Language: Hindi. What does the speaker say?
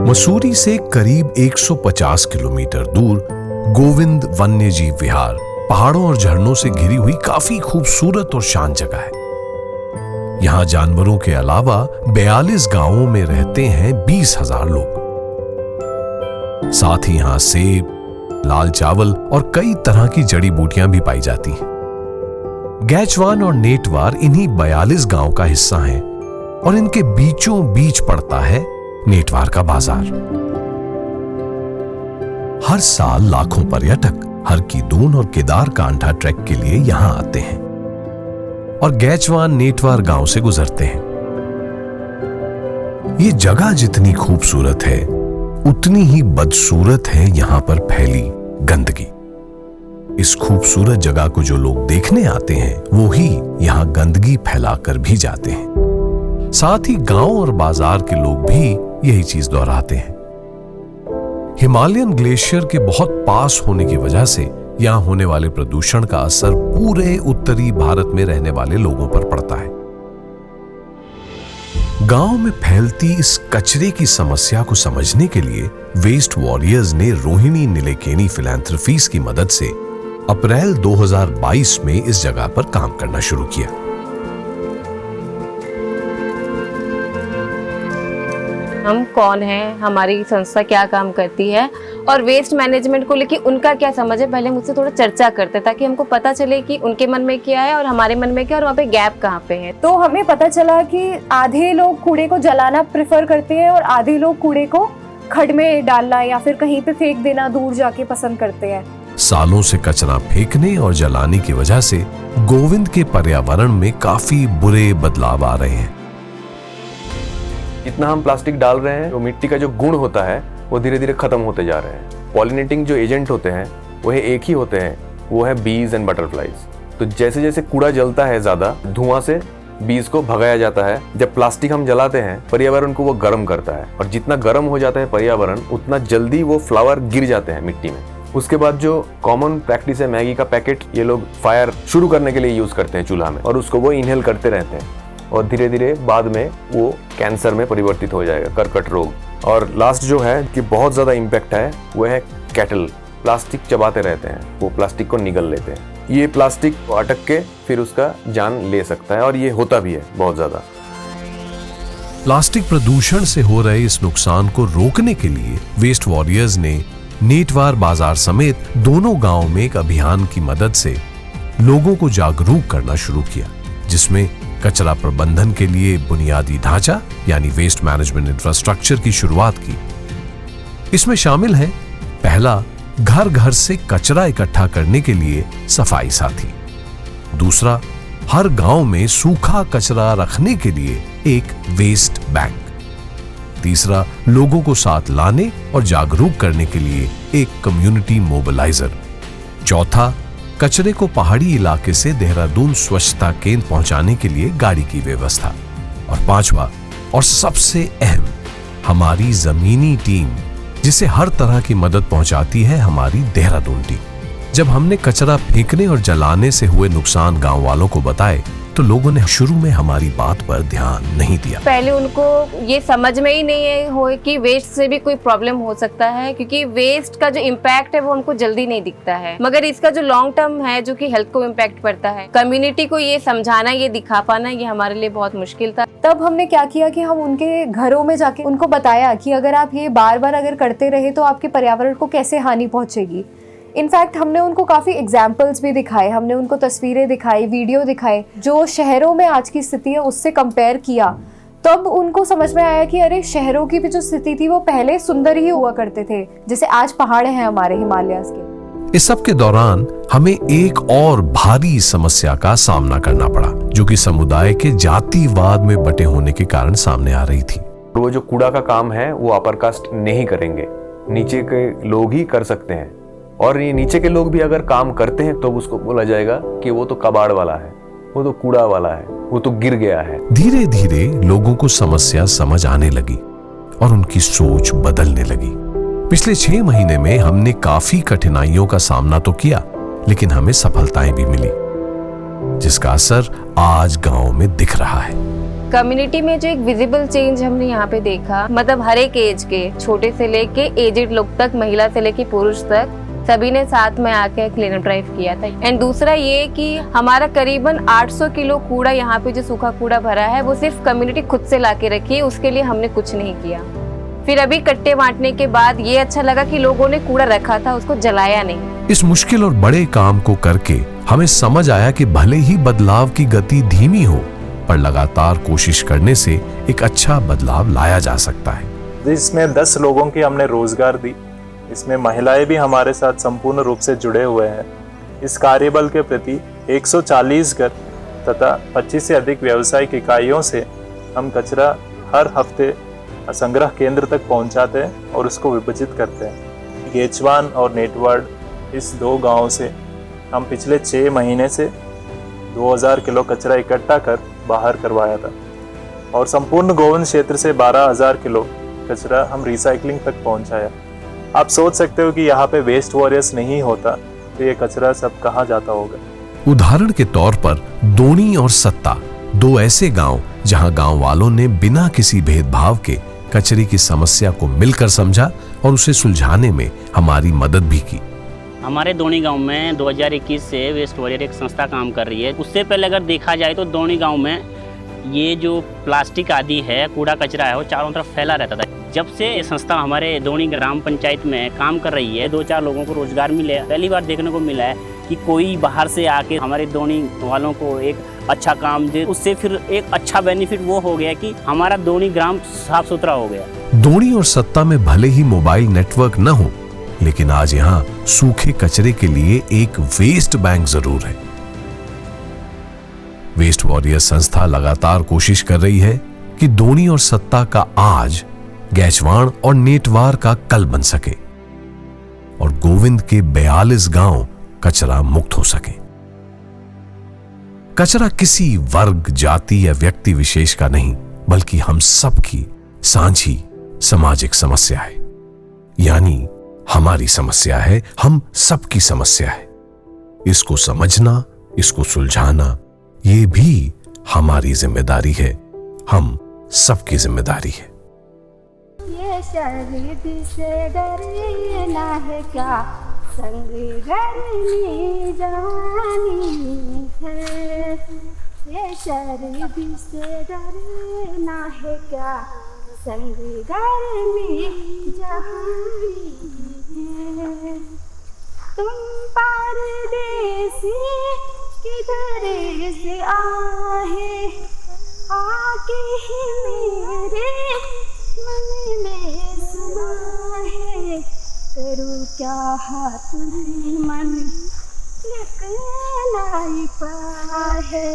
मसूरी से करीब 150 किलोमीटर दूर गोविंद वन्यजीव विहार पहाड़ों और झरनों से घिरी हुई काफी खूबसूरत और शांत जगह है। यहां जानवरों के अलावा 42 गांवों में रहते हैं 20,000 लोग। साथ ही यहां सेब, लाल चावल और कई तरह की जड़ी बूटियां भी पाई जाती हैं। गैचवान और नेटवार इन्हीं 42 गांव का हिस्सा हैं और इनके बीचों बीच पड़ता है नेटवार का बाजार। हर साल लाखों पर्यटक हर की दून और केदार कांठा ट्रैक के लिए यहां आते हैं और गैचवान नेटवार गांव से गुजरते हैं। ये जगह जितनी खूबसूरत है उतनी ही बदसूरत है यहां पर फैली गंदगी। इस खूबसूरत जगह को जो लोग देखने आते हैं वो ही यहां गंदगी फैलाकर भी जाते हैं। साथ ही गांव और बाजार के लोग भी यही चीज दोहराते हैं। हिमालयन ग्लेशियर के बहुत पास होने की वजह से यहां होने वाले प्रदूषण का असर पूरे उत्तरी भारत में रहने वाले लोगों पर पड़ता है। गांव में फैलती इस कचरे की समस्या को समझने के लिए वेस्ट वॉरियर्स ने रोहिणी नीलेकेनी फिलैंथ्रोपीज की मदद से अप्रैल 2022 में इस जगह पर काम करना शुरू किया। हम कौन हैं, हमारी संस्था क्या काम करती है और वेस्ट मैनेजमेंट को लेकर उनका क्या समझ है, पहले मुझसे थोड़ा चर्चा करते ताकि हमको पता चले कि उनके मन में क्या है और हमारे मन में क्या है और वहाँ पे गैप कहाँ पे है। तो हमें पता चला कि आधे लोग कूड़े को जलाना प्रेफर करते हैं और आधे लोग कूड़े को खड्ड में डालना या फिर कहीं पे फेंक देना दूर जाके पसंद करते हैं। सालों से कचरा फेंकने और जलाने की वजह से गोविंद के पर्यावरण में काफी बुरे बदलाव आ रहे हैं। जितना हम प्लास्टिक डाल रहे हैं, वो मिट्टी का जो गुण होता है वो धीरे धीरे खत्म होते जा रहे हैं। पॉलिनेटिंग जो एजेंट होते हैं वह एक ही होते हैं, वो है बीज एंड बटरफ्लाइज। तो जैसे जैसे कूड़ा जलता है ज्यादा, धुआं से बीज को भगाया जाता है। जब प्लास्टिक हम जलाते हैं पर्यावरण को वो गर्म करता है और जितना गर्म हो जाता है पर्यावरण उतना जल्दी वो फ्लावर गिर जाते हैं मिट्टी में। उसके बाद जो कॉमन प्रैक्टिस है, मैगी का पैकेट ये लोग फायर शुरू करने के लिए यूज करते हैं चूल्हा में और उसको वो इनहेल करते रहते हैं और धीरे धीरे बाद में वो कैंसर में परिवर्तित हो जाएगा, कर्कट रोग। और लास्ट जो है कि बहुत ज़्यादा इम्पैक्ट है वो है कैटल। प्लास्टिक चबाते रहते हैं, वो प्लास्टिक को निगल लेते हैं। ये प्लास्टिक अटक के फिर उसका जान ले सकता है और ये होता भी है बहुत ज़्यादा। प्लास्टिक प्रदूषण से हो रहे इस नुकसान को रोकने के लिए वेस्ट वॉरियर्स ने नेटवार बाजार समेत दोनों गांवों में एक अभियान की मदद से लोगों को जागरूक करना शुरू किया, जिसमें कचरा प्रबंधन के लिए बुनियादी ढांचा यानी वेस्ट मैनेजमेंट इंफ्रास्ट्रक्चर की शुरुआत की। इसमें शामिल है पहला, घर घर से कचरा इकट्ठा करने के लिए सफाई साथी। दूसरा, हर गांव में सूखा कचरा रखने के लिए एक वेस्ट बैंक। तीसरा, लोगों को साथ लाने और जागरूक करने के लिए एक कम्युनिटी मोबिलाइजर। चौथा, कचरे को पहाड़ी इलाके से देहरादून स्वच्छता केंद्र पहुंचाने के लिए गाड़ी की व्यवस्था। और पांचवा और सबसे अहम, हमारी जमीनी टीम, जिसे हर तरह की मदद पहुंचाती है हमारी देहरादून टीम। जब हमने कचरा फेंकने और जलाने से हुए नुकसान गांव वालों को बताए तो लोगों ने शुरू में हमारी बात पर ध्यान नहीं दिया। पहले उनको ये समझ में ही नहीं हो कि वेस्ट से भी कोई प्रॉब्लम हो सकता है, क्योंकि वेस्ट का जो इम्पैक्ट है वो हमको जल्दी नहीं दिखता है, मगर इसका जो लॉन्ग टर्म है जो कि हेल्थ को इम्पैक्ट पड़ता है। कम्युनिटी को ये समझाना, ये दिखा पाना, ये हमारे लिए बहुत मुश्किल था। तब हमने क्या किया कि हम उनके घरों में जाके उनको बताया कि अगर आप ये बार बार अगर करते रहे तो आपके पर्यावरण को कैसे हानि पहुंचेगी। इनफैक्ट हमने उनको काफ़ी एग्जाम्पल्स भी दिखाए, हमने उनको तस्वीरें दिखाई, वीडियो दिखाए, जो शहरों में आज की स्थिति है उससे कंपेयर किया। तब उनको समझ में आया कि अरे शहरों की भी जो स्थिति थी वो पहले सुंदर ही हुआ करते थे, जैसे आज पहाड़ हैं हमारे हिमालयाज के। इस सब के दौरान हमें एक और भारी समस्या का सामना करना पड़ा, जो कि समुदाय के जातिवाद में बटे होने के कारण सामने आ रही थी। वो जो कूड़ा का काम है वो अपर कास्ट नहीं करेंगे, नीचे के लोग ही कर सकते हैं। और ये नीचे के लोग भी अगर काम करते हैं तो उसको बोला जाएगा कि वो तो कबाड़ वाला है, वो तो कूड़ा वाला है, वो तो गिर गया है। धीरे धीरे लोगों को समस्या समझ आने लगी और उनकी सोच बदलने लगी। पिछले 6 महीने में हमने काफी कठिनाइयों का सामना तो किया, लेकिन हमें सफलताएं भी मिली। जिसका असर आज गांव में दिख रहा है। कम्युनिटी में जो एक विजिबल चेंज हमने यहाँ पे देखा, मतलब हर एक एज के, छोटे से लेके एजेड लोग तक, महिला से लेके पुरुष तक, सभी ने साथ में आके क्लीन अप ड्राइव किया था। एंड दूसरा ये कि हमारा करीबन 800 किलो कूड़ा यहाँ पे जो सूखा कूड़ा भरा है वो सिर्फ कम्युनिटी खुद से लाके रखी है, उसके लिए हमने कुछ नहीं किया। फिर अभी कट्टे बांटने के बाद ये अच्छा लगा कि लोगों ने कूड़ा रखा था, उसको जलाया नहीं। इस मुश्किल और बड़े काम को करके हमें समझ आया कि भले ही बदलाव की गति धीमी हो, पर लगातार कोशिश करने से एक अच्छा बदलाव लाया जा सकता है। इसमें 10 लोगों की हमने रोजगार दी। इसमें महिलाएं भी हमारे साथ संपूर्ण रूप से जुड़े हुए हैं। इस कार्यबल के प्रति 140 घर तथा 25 से अधिक व्यावसायिक इकाइयों से हम कचरा हर हफ्ते संग्रह केंद्र तक पहुंचाते हैं और उसको विभाजित करते हैं। गेचवान और नेटवर्ड, इस 2 गांवों से हम पिछले 6 महीने से 2000 किलो कचरा इकट्ठा कर बाहर करवाया था और संपूर्ण गोविंद क्षेत्र से 12000 किलो कचरा हम रिसाइकलिंग तक पहुंचाया। आप सोच सकते हो कि यहाँ पे वेस्ट वॉरियर्स नहीं होता तो ये कचरा सब कहाँ जाता होगा। उदाहरण के तौर पर दोनी और सत्ता, 2 ऐसे गांव जहां गांव वालों ने बिना किसी भेदभाव के कचरे की समस्या को मिलकर समझा और उसे सुलझाने में हमारी मदद भी की। हमारे दोनी गांव में 2021 से वेस्ट वॉरियर एक संस्था काम कर रही है। उससे पहले अगर देखा जाए तो दोनी गांव में ये जो प्लास्टिक आदि है, कूड़ा कचरा है, वो चारों तरफ फैला रहता था। जब से ये संस्था हमारे दोनी ग्राम पंचायत में काम कर रही है, 2-4 लोगों को रोजगार मिले। पहली बार देखने को मिला है कि कोई बाहर से आके हमारे दोनी वालों को एक अच्छा काम दे। उससे फिर एक अच्छा बेनिफिट वो हो गया कि हमारा दोनी ग्राम साफ सुथरा हो गया। दोनी और सत्ता में भले ही मोबाइल नेटवर्क न हो, लेकिन आज यहाँ सूखे कचरे के लिए एक वेस्ट बैंक जरूर है। वेस्ट वॉरियर संस्था लगातार कोशिश कर रही है कि दोनी और सत्ता का आज गैचवाण और नेटवार का कल बन सके और गोविंद के 42 गांव कचरा मुक्त हो सके। कचरा किसी वर्ग, जाति या व्यक्ति विशेष का नहीं, बल्कि हम सबकी सांझी सामाजिक समस्या है। यानी हमारी समस्या है, हम सबकी समस्या है। इसको समझना, इसको सुलझाना, ये भी हमारी जिम्मेदारी है, हम सबकी जिम्मेदारी है। ये शरीर से डरना है क्या, संग गर्मी जवानी है। ये शरीर से डरना है क्या, संग गर्मी जवानी है। तुम परदेसी किधर से आए, आके ही मेरे मन में समा है। करूँ क्या हाथ मन निकल नहीं पाए।